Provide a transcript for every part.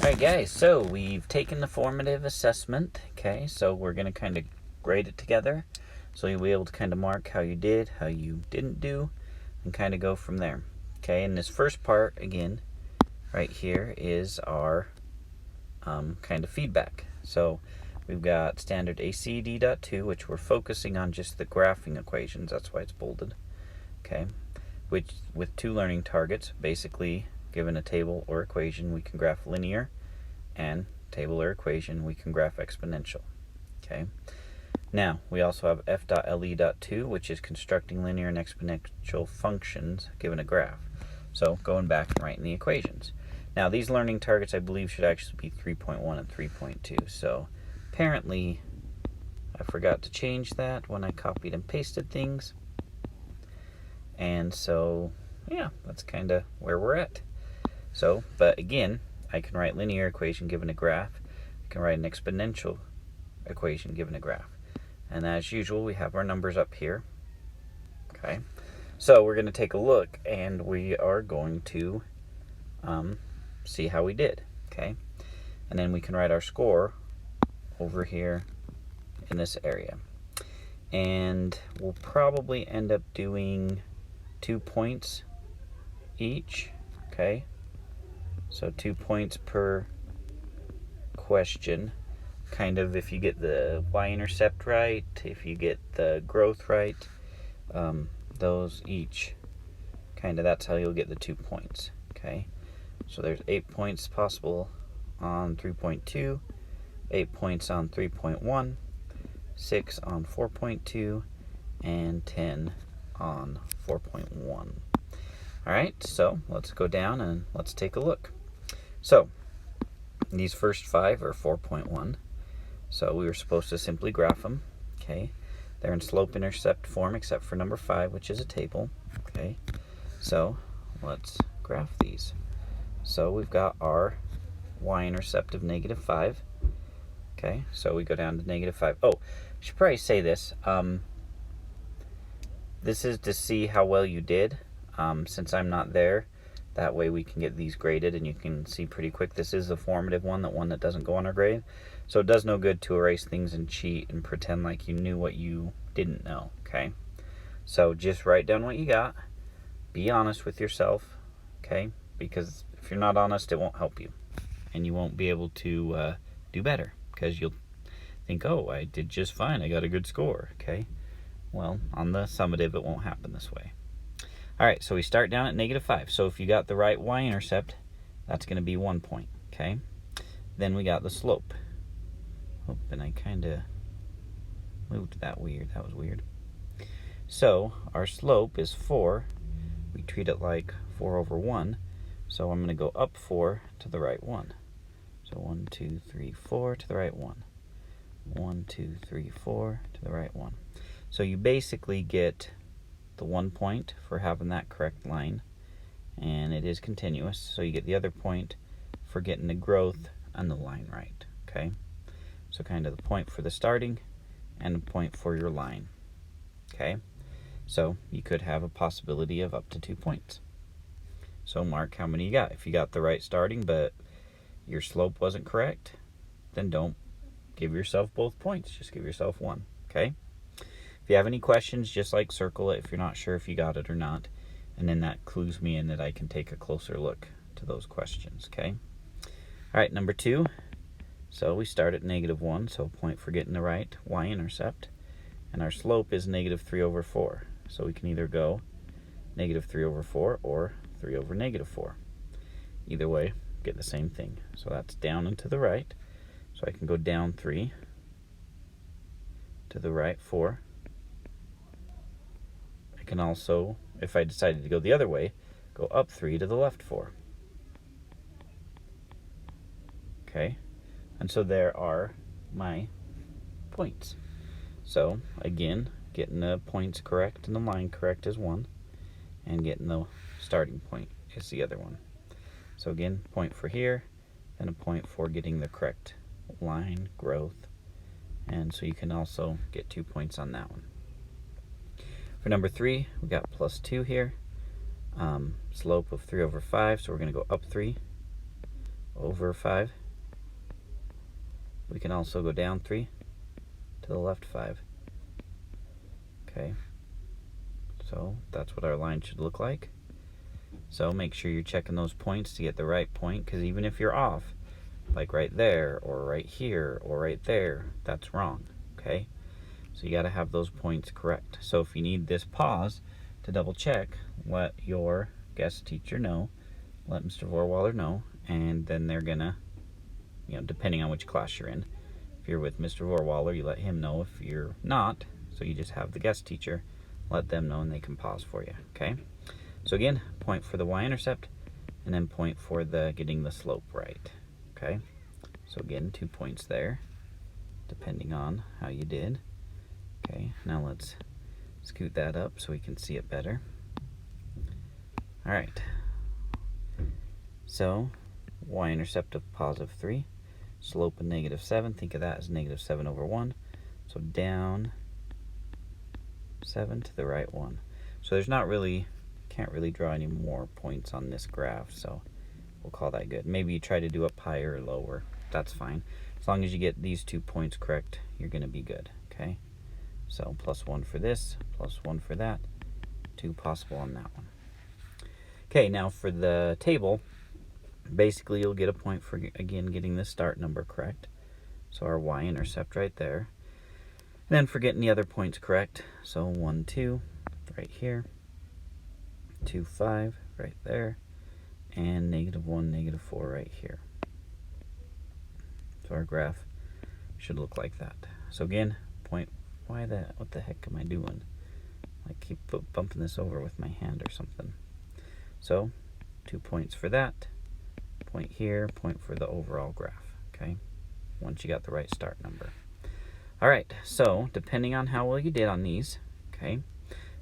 Alright guys, so we've taken the formative assessment, okay, so we're going to kind of grade it together, so you'll be able to kind of mark how you did, how you didn't do, and kind of go from there. Okay, and this first part, again, right here is our kind of feedback. So we've got standard ACD.2, which we're focusing on just the graphing equations, that's why it's bolded, okay, which with two learning targets. Basically, given a table or equation, we can graph linear, and table or equation, we can graph exponential. Okay. Now, we also have F.LE.2, which is constructing linear and exponential functions given a graph. So, going back and writing the equations. Now, these learning targets, I believe, should actually be 3.1 and 3.2. So, apparently, I forgot to change that when I copied and pasted things. And so, yeah, that's kind of where we're at. So, but again, I can write linear equation given a graph. I can write an exponential equation given a graph. And as usual, we have our numbers up here. Okay, so we're going to take a look, and we are going to see how we did. Okay, and then we can write our score over here in this area. And we'll probably end up doing 2 points each. Okay, so 2 points per question. Kind of if you get the Y-intercept right, if you get the growth right, those each, kind of that's how you'll get the 2 points. Okay, so there's 8 points possible on 3.2, 8 points on 3.1, 6 on 4.2, and 10 on 4.1. Alright, so let's go down and let's take a look. So, these first 5 are 4.1. So we were supposed to simply graph them. Okay, they're in slope-intercept form except for number 5, which is a table. Okay, so let's graph these. So we've got our y-intercept of -5. Okay, so we go down to -5. Oh, I should probably say this. This is to see how well you did. Since I'm not there, that way we can get these graded and you can see pretty quick. This is the formative one that doesn't go on our grade. So it does no good to erase things and cheat and pretend like you knew what you didn't know, okay? So just write down what you got. Be honest with yourself, okay? Because if you're not honest, it won't help you. And you won't be able to do better, because you'll think, oh, I did just fine. I got a good score, okay? Well, on the summative, it won't happen this way. All right, so we start down at -5. So if you got the right y-intercept, that's going to be 1 point, okay? Then we got the slope. Oh, and I kind of moved that weird. That was weird. So our slope is 4. We treat it like 4 over 1. So I'm going to go up 4 to the right 1. So 1, 2, 3, 4 to the right 1. 1, 2, 3, 4 to the right 1. So you basically get the 1 point for having that correct line, and it is continuous, so you get the other point for getting the growth on the line right. Okay, so kind of the point for the starting and a point for your line. Okay, so you could have a possibility of up to 2 points. So mark how many you got. If you got the right starting but your slope wasn't correct, then don't give yourself both points, just give yourself 1. Okay, if you have any questions, just like circle it if you're not sure if you got it or not, and then that clues me in that I can take a closer look to those questions. Okay, all right, number 2. So we start at -1, so a point for getting the right y-intercept, and our slope is -3 over 4. So we can either go -3 over 4 or 3 over -4. Either way, get the same thing. So that's down and to the right. So I can go down 3 to the right 4. I can also, if I decided to go the other way, go up 3 to the left 4. Okay, and so there are my points. So again, getting the points correct and the line correct is 1, and getting the starting point is the other one. So again, point for here, and a point for getting the correct line growth, and so you can also get 2 points on that one. For number 3, we got +2 here. Slope of 3 over 5, so we're going to go up 3 over 5. We can also go down 3 to the left 5. Okay, so that's what our line should look like. So make sure you're checking those points to get the right point, because even if you're off, like right there, or right here, or right there, that's wrong, okay? So you got to have those points correct. So if you need this pause to double check, let your guest teacher know, let Mr. Vorwaller know, and then they're gonna, depending on which class you're in. If you're with Mr. Vorwaller, you let him know. If you're not, so you just have the guest teacher, let them know and they can pause for you, okay? So again, point for the y-intercept, and then point for the getting the slope right, okay? So again, 2 points there, depending on how you did. Okay, now let's scoot that up so we can see it better. All right, so y-intercept of +3, slope of -7, think of that as -7 over 1, so down 7 to the right 1. So there's not really, can't really draw any more points on this graph, so we'll call that good. Maybe you try to do up higher or lower, that's fine. As long as you get these 2 points correct, you're gonna be good, okay? So +1 for this, +1 for that, 2 possible on that one. Okay, now for the table, basically you'll get a point for, again, getting the start number correct. So our y-intercept right there. And then for getting the other points correct, so 1, 2, right here, 2, 5, right there, and -1, -4 right here. So our graph should look like that. So again, point, what the heck am I doing? I keep bumping this over with my hand or something. So 2 points for that, point here, point for the overall graph, okay? Once you got the right start number. All right, so depending on how well you did on these, okay,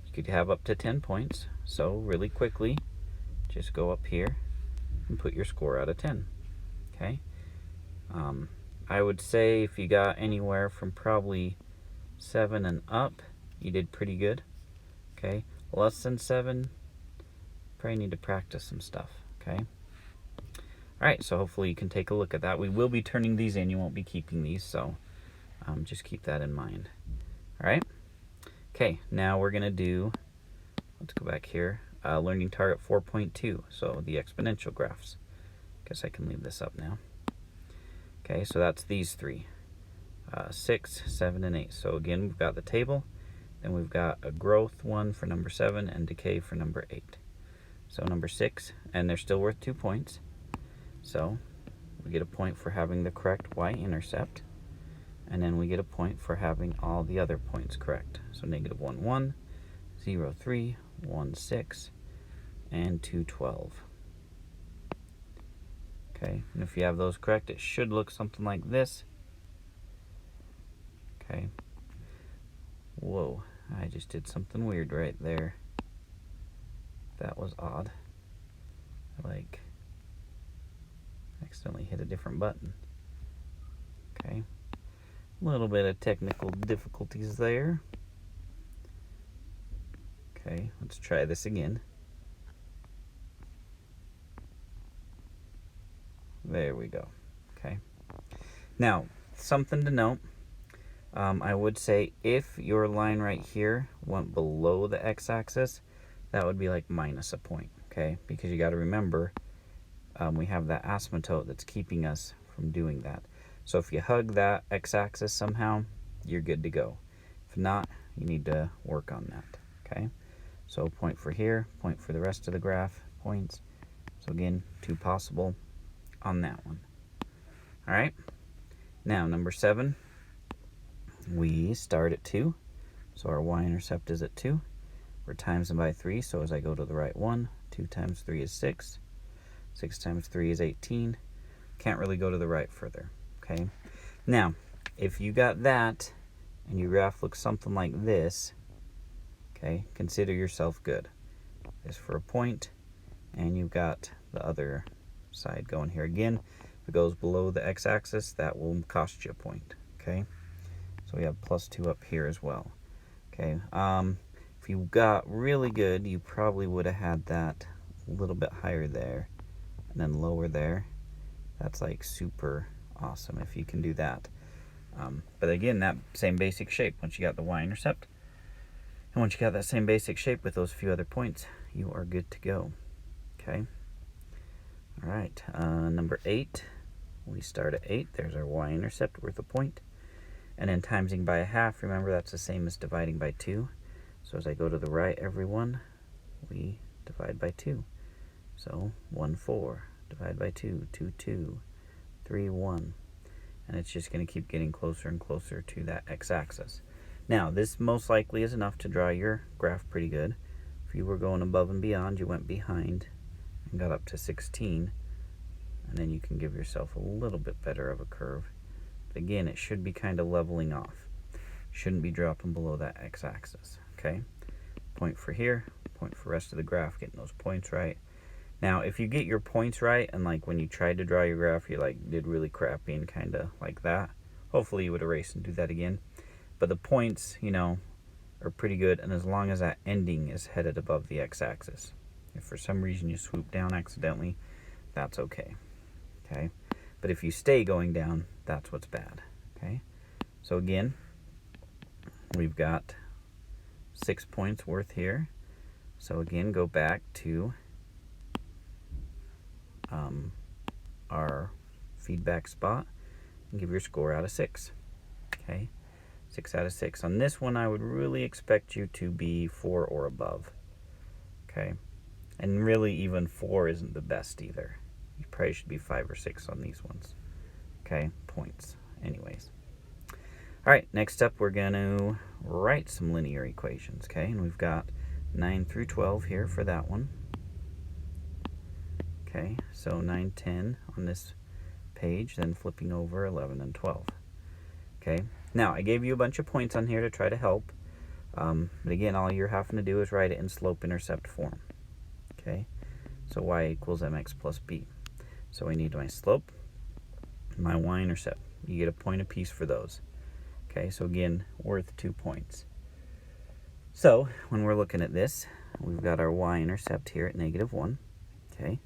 you could have up to 10 points. So really quickly, just go up here and put your score out of 10, okay? I would say if you got anywhere from probably 7 and up, you did pretty good, okay? Less than 7, probably need to practice some stuff, okay? All right, so hopefully you can take a look at that. We will be turning these in, you won't be keeping these, so just keep that in mind. All right, okay, now we're gonna do, let's go back here, learning target 4.2, so the exponential graphs. Guess I can leave this up now. Okay, so that's these 3, 6, 7, and 8. So again, we've got the table, then we've got a growth one for number 7 and decay for number 8. So number 6, and they're still worth 2 points. So we get a point for having the correct y-intercept, and then we get a point for having all the other points correct. So -1, 1, 0, 3, 1, 6, and 2, 12. Okay, and if you have those correct, it should look something like this. Okay. Whoa, I just did something weird right there. That was odd. I accidentally hit a different button. Okay. A little bit of technical difficulties there. Okay, let's try this again. There we go. Okay. Now, something to note. I would say if your line right here went below the x-axis, that would be like minus a point, okay? Because you got to remember, we have that asymptote that's keeping us from doing that. So if you hug that x-axis somehow, you're good to go. If not, you need to work on that, okay? So point for here, point for the rest of the graph, points. So again, 2 possible on that one. All right, now number 7, we start at 2, so our y-intercept is at 2. We're timesing by 3, so as I go to the right one, 2 times 3 is 6, 6 times 3 is 18. Can't really go to the right further, okay? Now, if you got that and your graph looks something like this, okay, consider yourself good. This for a point, and you've got the other side going here again. If it goes below the x-axis, that will cost you a point, okay? So we have +2 up here as well, okay? If you got really good, you probably would have had that a little bit higher there and then lower there, That's like super awesome if you can do that. But again, that same basic shape, once you got the y-intercept, and once you got that same basic shape with those few other points, you are good to go. Okay. All right. Number 8. We start at 8. There's our y-intercept worth a point. And then timesing by a half, remember that's the same as dividing by 2. So as I go to the right, everyone, we divide by 2. So 1, 4, divide by 2, 2, 2, 3, 1. And it's just going to keep getting closer and closer to that x-axis. Now, this most likely is enough to draw your graph pretty good. If you were going above and beyond, you went behind and got up to 16, and then you can give yourself a little bit better of a curve. But again, it should be kind of leveling off. Shouldn't be dropping below that x-axis, okay? Point for here, point for the rest of the graph, getting those points right. Now, if you get your points right, and like when you tried to draw your graph, you like did really crappy and kind of like that, hopefully you would erase and do that again. But the points, you know, are pretty good, and as long as that ending is headed above the x-axis. If for some reason you swoop down accidentally, that's okay. Okay? But if you stay going down, that's what's bad. Okay? So again, we've got 6 points worth here. So again, go back to our feedback spot and give your score out of 6. Okay? 6 out of 6. On this one, I would really expect you to be 4 or above. Okay? And really, even 4 isn't the best either. You probably should be 5 or 6 on these ones. Okay? Points. Anyways. Alright, next up we're going to write some linear equations. Okay? And we've got 9 through 12 here for that one. Okay? So 9, 10 on this page, then flipping over 11 and 12. Okay? Now, I gave you a bunch of points on here to try to help. But again, all you're having to do is write it in slope-intercept form. Okay? So y equals mx plus b. So I need my slope, my y-intercept. You get a point apiece for those. Okay? So again, worth 2 points. So, when we're looking at this, we've got our y-intercept here at -1. Okay?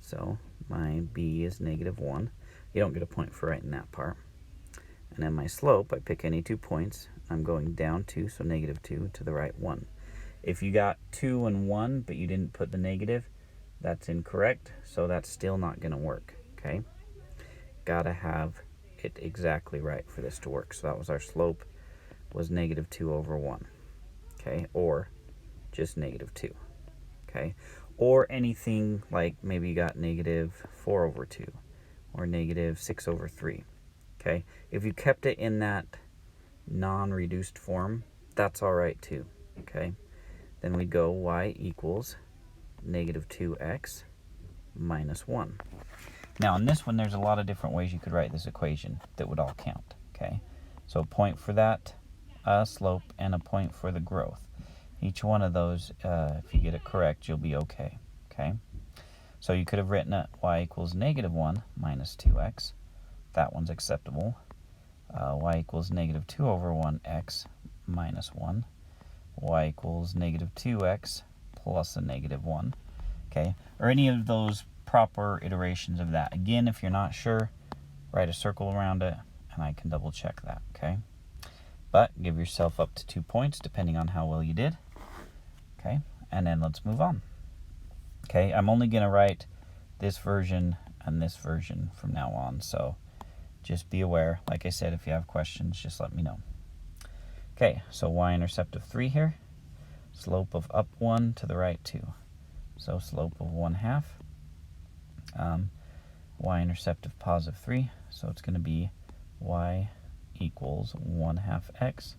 So, my b is -1. You don't get a point for writing that part. And then my slope, I pick any 2 points. I'm going down 2, so -2, to the right 1. If you got 2 and 1, but you didn't put the negative, that's incorrect, so that's still not going to work, okay? Gotta have it exactly right for this to work. So that was our slope, was -2 over 1, okay? Or just -2, okay? Or anything like maybe you got -4 over 2, or -6 over 3. Okay, if you kept it in that non-reduced form, that's all right too. Okay, then we go y equals -2x minus 1. Now, in this one, there's a lot of different ways you could write this equation that would all count. Okay, so a point for that slope and a point for the growth. Each one of those, if you get it correct, you'll be okay. Okay, so you could have written it y equals -1 minus 2x. That one's acceptable. Y equals -2 over 1x minus 1. Y equals -2x plus a -1. Okay, or any of those proper iterations of that. Again, if you're not sure, write a circle around it, and I can double check that. Okay, but give yourself up to 2 points depending on how well you did. Okay, and then let's move on. Okay, I'm only going to write this version and this version from now on, so just be aware. Like I said, if you have questions, just let me know. Okay, so y-intercept of 3 here. Slope of up 1 to the right 2. So slope of 1/2. Y-intercept of positive 3. So it's going to be y equals 1/2 x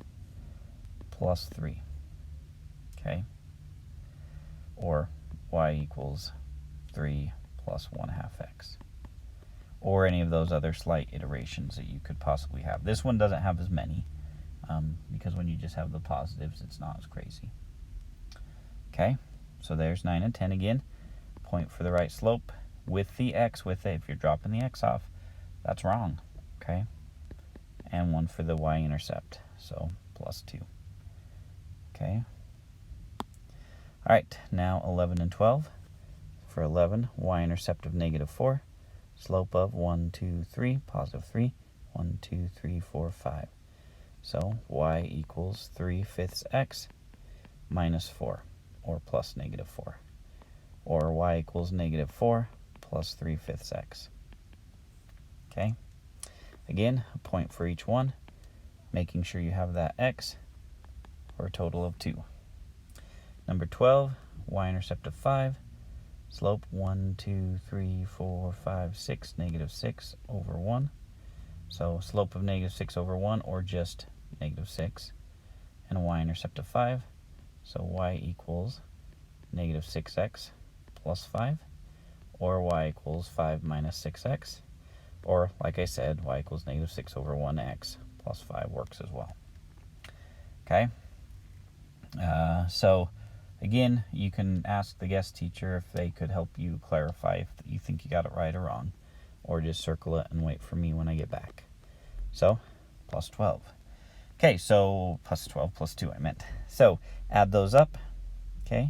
plus 3. Okay? Or y equals 3 plus 1/2 x. Or any of those other slight iterations that you could possibly have. This one doesn't have as many, because when you just have the positives, it's not as crazy. Okay, so there's 9 and 10 again. Point for the right slope with the x with it. If you're dropping the x off, that's wrong. Okay, and 1 for the y-intercept, so plus 2. Okay, all right, now 11 and 12. For 11, y-intercept of -4. slope of 1, 2, 3, positive 3, 1, 2, 3, 4, 5. So y equals 3/5 x minus 4, or plus negative 4. Or y equals negative 4 plus 3/5 x. Okay? Again, a point for each one, making sure you have that x for a total of 2. Number 12, y-intercept of 5, slope 1, 2, 3, 4, 5, 6, negative 6 over 1. So slope of negative 6 over 1, or just negative 6. And a y-intercept of 5, so y equals negative 6x plus 5, or y equals 5 minus 6x, or like I said, y equals negative 6 over 1x plus 5 works as well. Okay? So again, you can ask the guest teacher if they could help you clarify if you think you got it right or wrong, or just circle it and wait for me when I get back. So, plus 12. Okay, so plus 12 plus 2 I meant. So, add those up, okay,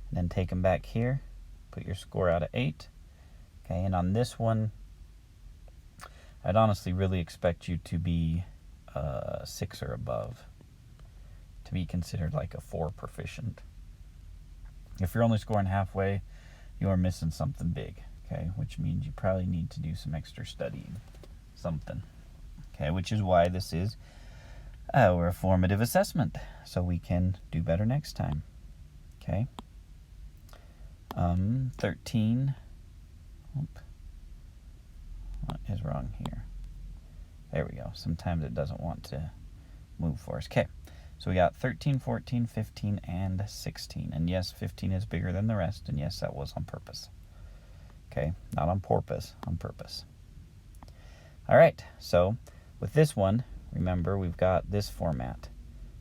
and then take them back here. Put your score out at 8. Okay, and on this one, I'd honestly really expect you to be 6 or above to be considered like a 4 proficient. If you're only scoring halfway, you are missing something big, okay, which means you probably need to do some extra studying, something, okay, which is why this is our formative assessment, so we can do better next time, okay. 13, what is wrong here? There we go. Sometimes it doesn't want to move for us. Okay, so we got 13, 14, 15, and 16. And yes, 15 is bigger than the rest, and yes, that was on purpose. Okay, not on porpoise, on purpose. All right, so with this one, remember we've got this format,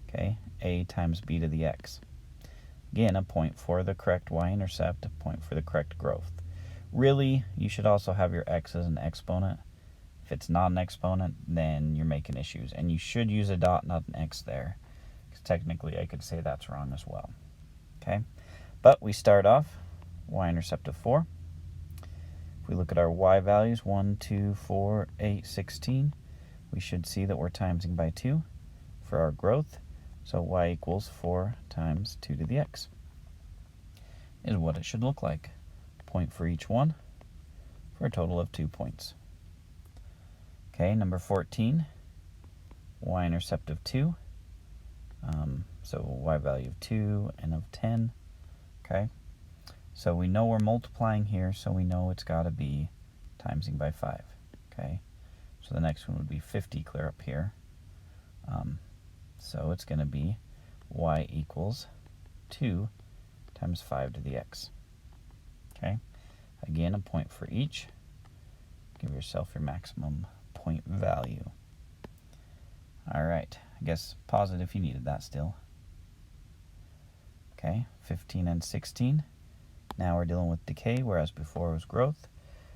okay, a times b to the x. Again, a point for the correct y-intercept, a point for the correct growth. Really, you should also have your x as an exponent. If it's not an exponent, then you're making issues. And you should use a dot, not an x there, because technically I could say that's wrong as well. Okay, but we start off y-intercept of 4. If we look at our y values, 1, 2, 4, 8, 16, we should see that we're timesing by 2 for our growth. So y equals 4 times 2 to the x is what it should look like. Point for each one for a total of 2 points. Okay, number 14, y-intercept of 2. So y value of 2 and of 10. Okay, so we know we're multiplying here, so we know it's got to be timesing by 5. Okay, so the next one would be 50 clear up here. So it's going to be y equals 2 times 5 to the x. Okay, again, a point for each. Give yourself your maximum point value. All right, I guess pause it if you needed that still. Okay, 15 and 16. Now we're dealing with decay, whereas before it was growth.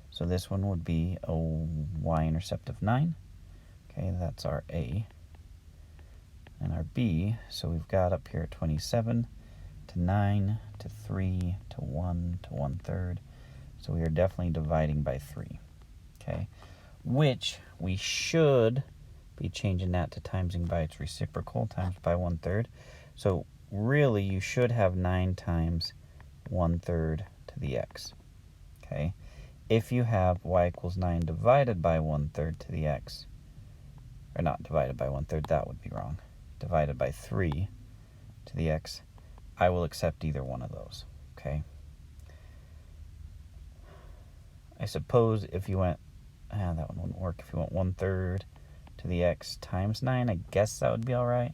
So this one would be a y-intercept of 9. Okay, that's our A. And our B, so we've got up here 27 to 9 to 3 to 1 to 1/3. So we are definitely dividing by 3. Okay, which we should be changing that to timesing by its reciprocal, times by 1/3. So really you should have 9 times 1/3 to the x. Okay, if you have y equals 9 divided by 1/3 to the x, or not divided by 1/3, that would be wrong, divided by 3 to the x, I will accept either one of those. Okay, I suppose if you went, that one wouldn't work. If you went 1/3 to the x times 9, I guess that would be all right,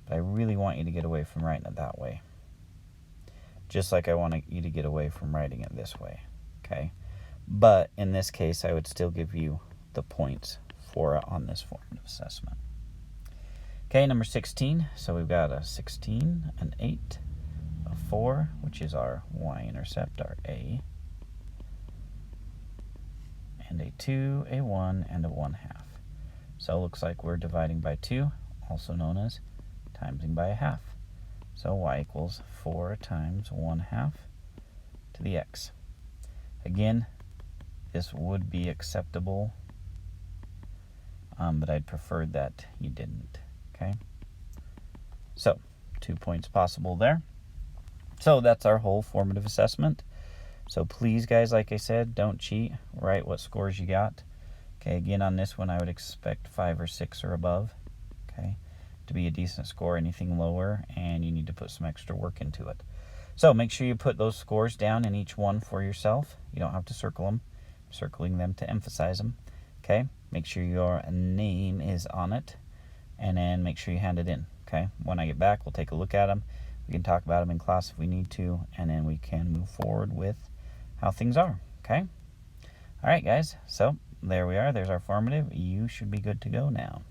but I really want you to get away from writing it that way, just like I want you to get away from writing it this way. Okay, but in this case I would still give you the points for it on this formative assessment. Okay, number 16, so we've got a 16, an 8, a 4, which is our y-intercept, our A, and a 2, a 1, and a 1/2. So it looks like we're dividing by 2, also known as timesing by a half. So y equals 4 times 1/2 to the x. Again, this would be acceptable, but I'd prefer that you didn't, okay? So, 2 points possible there. So that's our whole formative assessment. So please, guys, like I said, don't cheat. Write what scores you got. Okay, again, on this one, I would expect 5 or 6 or above, okay, to be a decent score. Anything lower, and you need to put some extra work into it. So make sure you put those scores down in each one for yourself. You don't have to circle them. I'm circling them to emphasize them, okay? Make sure your name is on it, and then make sure you hand it in, okay? When I get back, we'll take a look at them. We can talk about them in class if we need to, and then we can move forward with how things are, okay? All right, guys, so there we are. There's our formative. You should be good to go now.